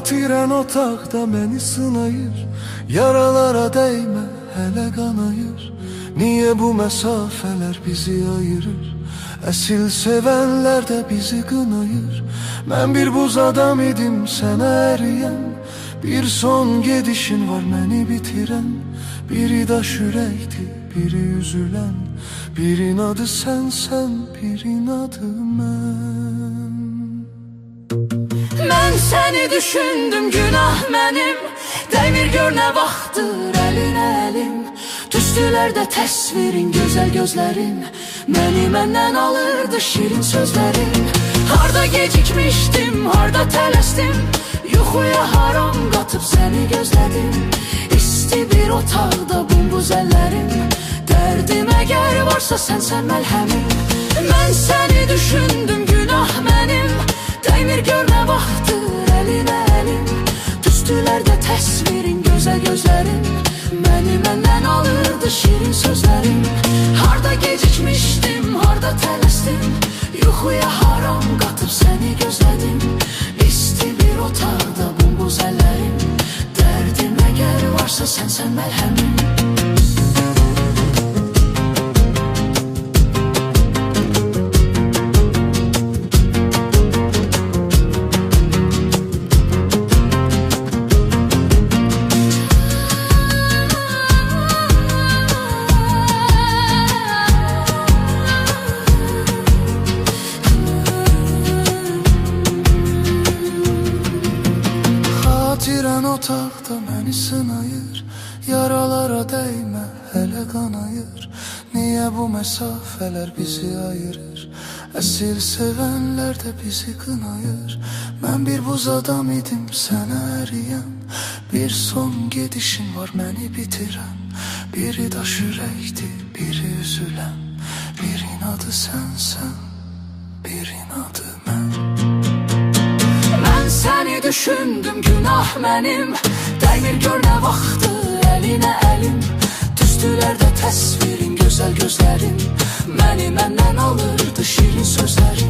Xatirən otaqda məni sınayır, yaralara dəymə, hələ qanayır. Niyə bu məsafələr bizi ayırır? Əsil sevənlər də bizi qınayır. Mən bir buz adam idim, sənə əriyən. Bir son gedişin var məni bitirən. Biri daş ürəkdi, biri üzülən. Birin adı sənsən, birin adı mən. Mən səni düşündüm, günah mənim. Dəymir gör nə vaxtdır əlinə əlim. Tüstülərdə təsvirin, gözəl gözlərin. Məni məndən alırdı şirin sözlərin. Harda gecikmişdim, harda tələsdim. Yuxuya haram qatıb səni gözlədim. İsti bir otaqda bumbuz əllərim. Dərdim əgər varsa sənsən məlhəmim. Mən səni düşündüm, günah mənim. Dəymir gör nə vaxtdır əlinə əlim. Tüstülərdə təsvirin, gözəl gözlərin. Məni məndən alırdı şirin sözlərin. Harda gecikmişdim, harda tələsdim. Yuxuya haram qatıb səni gözlədim. İsti bir otaqda bumbuz əllərim. Dərdim əgər varsa sənsən məlhəmim. Xatirən otaqda məni sınayır, yaralara dəymə, hələ qanayır. Niyə bu məsafələr bizi ayırır? Əsil sevənlər də bizi qınayır. Mən bir buz adam idim, sənə əriyən. Bir son gedişin var məni bitirən. Biri daş ürəkdi, biri üzülən. Birin adı sənsən, birin adı mən. Səni düşündüm, günah mənim. Dəymir gör nə vaxtdır əlinə əlim. Tüstülərdə təsvirin, gözəl gözlərin. Məni məndən alırdı şirin sözlərin.